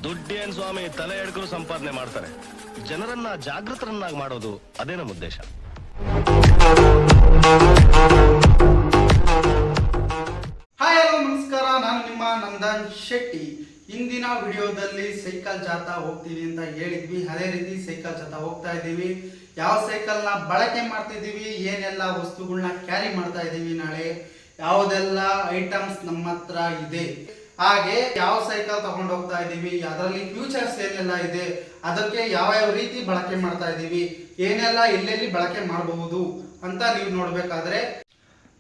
ದುಡ್ಡೇನ್ ಸ್ವಾಮಿ ತಲೆ ಎಡ್ಕರು ಸಂಪಾದನೆ ಮಾಡ್ತಾರೆ. ಜನರನ್ನ ಜಾಗೃತರನ್ನಾಗಿ ಮಾಡೋದು ಅದೇ ನಮ್ಮ ಉದ್ದೇಶ. ಹಾಯ್ ಹಲೋ ನಮಸ್ಕಾರ, ನಾನು ನಿಮ್ಮ ನಂದನ್ ಶೆಟ್ಟಿ. ಇಂದಿನ ವಿಡಿಯೋದಲ್ಲಿ ಸೈಕಲ್ ಜಾಥಾ ಹೋಗ್ತೀವಿ ಅಂತ ಹೇಳಿದ್ವಿ. ಅದೇ ರೀತಿ ಸೈಕಲ್ ಜಾಥಾ ಹೋಗ್ತಾ ಇದ್ದೀವಿ. ಯಾವ ಸೈಕಲ್ನ ಬಳಕೆ ಮಾಡ್ತಿದ್ದೀವಿ, ಏನೆಲ್ಲ ವಸ್ತುಗಳನ್ನ ಕ್ಯಾರಿ ಮಾಡ್ತಾ ಇದ್ದೀವಿ, ನಾಳೆ ಯಾವುದೆಲ್ಲ ಐಟಮ್ಸ್ ನಮ್ಮ ಹತ್ರ ಇದೆ, ಹಾಗೆ ಯಾವ ಸೈಕಲ್ ತಗೊಂಡು ಹೋಗ್ತಾ ಇದ್ದೀವಿ, ಅದರಲ್ಲಿ ಫ್ಯೂಚರ್ಸ್ ಏನೆಲ್ಲ ಇದೆ, ಅದಕ್ಕೆ ಯಾವ ರೀತಿ ಬಳಕೆ ಮಾಡ್ತಾ ಇದ್ದೀವಿ, ಏನೆಲ್ಲ ಎಲ್ಲೆಲ್ಲಿ ಬಳಕೆ ಮಾಡಬಹುದು ಅಂತ ನೀವು ನೋಡಬೇಕಾದ್ರೆ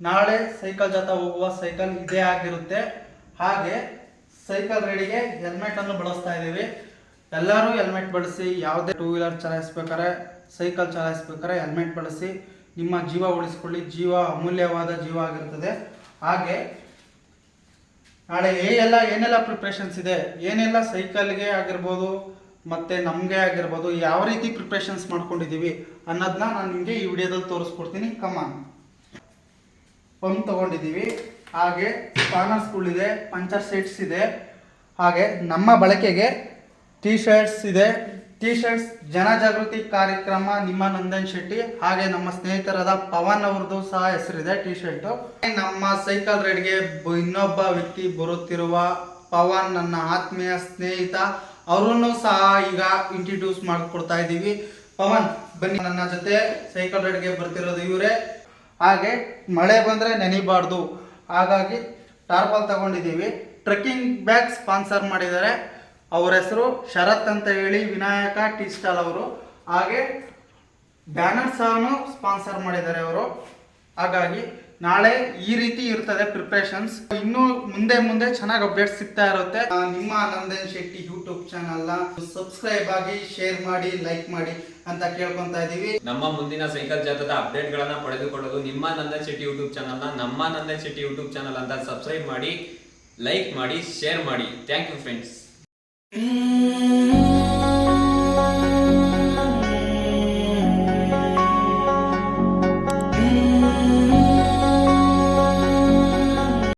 ನಾಳೆ ಸೈಕಲ್ ಜಾಥಾ ಹೋಗುವ ಸೈಕಲ್ ಇದೇ ಆಗಿರುತ್ತೆ. ಹಾಗೆ ಸೈಕಲ್ ರೈಡಿಗೆ ಹೆಲ್ಮೆಟ್ ಅನ್ನು ಬಳಸ್ತಾ ಇದ್ದೀವಿ. ಎಲ್ಲರೂ ಹೆಲ್ಮೆಟ್ ಬಳಸಿ. ಯಾವುದೇ ಟೂ ವೀಲರ್ ಚಲಾಯಿಸ್ಬೇಕಾದ್ರೆ, ಸೈಕಲ್ ಚಲಾಯಿಸ್ಬೇಕಾದ್ರೆ ಹೆಲ್ಮೆಟ್ ಬಳಸಿ. ನಿಮ್ಮ ಜೀವ ಉಳಿಸ್ಕೊಳ್ಳಿ. ಜೀವ ಅಮೂಲ್ಯವಾದ ಜೀವ ಆಗಿರ್ತದೆ. ಹಾಗೆ ನಾಳೆ ಏನೆಲ್ಲ ಪ್ರಿಪ್ರೇಷನ್ಸ್ ಇದೆ, ಏನೆಲ್ಲ ಸೈಕಲ್ಗೆ ಆಗಿರ್ಬೋದು ಮತ್ತು ನಮಗೆ ಆಗಿರ್ಬೋದು, ಯಾವ ರೀತಿ ಪ್ರಿಪ್ರೇಷನ್ಸ್ ಮಾಡ್ಕೊಂಡಿದ್ದೀವಿ ಅನ್ನೋದನ್ನ ನಾನು ನಿಮಗೆ ಈ ವಿಡಿಯೋದಲ್ಲಿ ತೋರಿಸ್ಕೊಡ್ತೀನಿ. ಕಮಾನ್. ಪಂಪ್ ತಗೊಂಡಿದ್ದೀವಿ, ಹಾಗೆ ಸ್ಪಾನರ್ಸ್ಗಳಿದೆ, ಪಂಚರ್ ಸೆಟ್ಸ್ ಇದೆ, ಹಾಗೆ ನಮ್ಮ ಬಳಕೆಗೆ ಟಿ ಶರ್ಟ್ಸ್ ಇದೆ. ಟಿ ಶರ್ಟ್ಸ್ ಜನಜಾಗೃತಿ ಕಾರ್ಯಕ್ರಮ ನಿಮ್ಮ ನಂದನ್ ಶೆಟ್ಟಿ, ಹಾಗೆ ನಮ್ಮ ಸ್ನೇಹಿತರಾದ ಪವನ್ ಅವ್ರದ್ದು ಸಹ ಹೆಸರಿದೆ ಟಿ ಶರ್ಟು. ನಮ್ಮ ಸೈಕಲ್ ರೈಡ್ಗೆ ಇನ್ನೊಬ್ಬ ವ್ಯಕ್ತಿ ಬರುತ್ತಿರುವ ಪವನ್, ನನ್ನ ಆತ್ಮೀಯ ಸ್ನೇಹಿತ, ಅವರನ್ನು ಸಹ ಈಗ ಇಂಟ್ರಡ್ಯೂಸ್ ಮಾಡಿಕೊಡ್ತಾ ಇದ್ದೀವಿ. ಪವನ್ ಬನ್ನಿ, ನನ್ನ ಜೊತೆ ಸೈಕಲ್ ರೈಡ್ಗೆ ಬರ್ತಿರೋದು ಇವರೇ. ಹಾಗೆ ಮಳೆ ಬಂದರೆ ನೆನಿಬಾರ್ದು, ಹಾಗಾಗಿ ಟಾರ್ಪಾಲ್ ತಗೊಂಡಿದ್ದೀವಿ. ಟ್ರೆಕ್ಕಿಂಗ್ ಬ್ಯಾಗ್ ಸ್ಪಾನ್ಸರ್ ಮಾಡಿದ್ದಾರೆ. ಅವರ ಹೆಸರು ಶರತ್ ಅಂತ ಹೇಳಿ, ವಿನಾಯಕ ಟೀ ಸ್ಟಾಲ್ ಅವರು. ಹಾಗೆ ಬ್ಯಾನರ್ ಸಹ ಸ್ಪಾನ್ಸರ್ ಮಾಡಿದ್ದಾರೆ ಅವರು. ಹಾಗಾಗಿ ನಾಳೆ ಈ ರೀತಿ ಇರ್ತದೆ ಪ್ರಿಪ್ರೇಷನ್ಸ್. ಇನ್ನು ಮುಂದೆ ಚೆನ್ನಾಗಿ ಅಪ್ಡೇಟ್ಸ್ ಸಿಗ್ತಾ ಇರುತ್ತೆ. ನಿಮ್ಮ ನಂದನ್ ಶೆಟ್ಟಿ ಯೂಟ್ಯೂಬ್ ಚಾನಲ್ನ ಸಬ್ಸ್ಕ್ರೈಬ್ ಆಗಿ, ಶೇರ್ ಮಾಡಿ, ಲೈಕ್ ಮಾಡಿ ಅಂತ ಕೇಳ್ಕೊಂತಾ ಇದೀವಿ. ನಮ್ಮ ಮುಂದಿನ ಸೈಕಲ್ ಜಾಥಾದ ಅಪ್ಡೇಟ್ ಗಳನ್ನ ಪಡೆದುಕೊಳ್ಳಲು ನಿಮ್ಮ ನಂದನ್ ಶೆಟ್ಟಿ ಯೂಟ್ಯೂಬ್ ಚಾನಲ್ ನ ನಮ್ಮ ನಂದನ್ ಶೆಟ್ಟಿ ಯೂಟ್ಯೂಬ್ ಚಾನಲ್ ಅಂತ ಸಬ್ಸ್ಕ್ರೈಬ್ ಮಾಡಿ, ಲೈಕ್ ಮಾಡಿ, ಶೇರ್ ಮಾಡಿ. Thank you friends.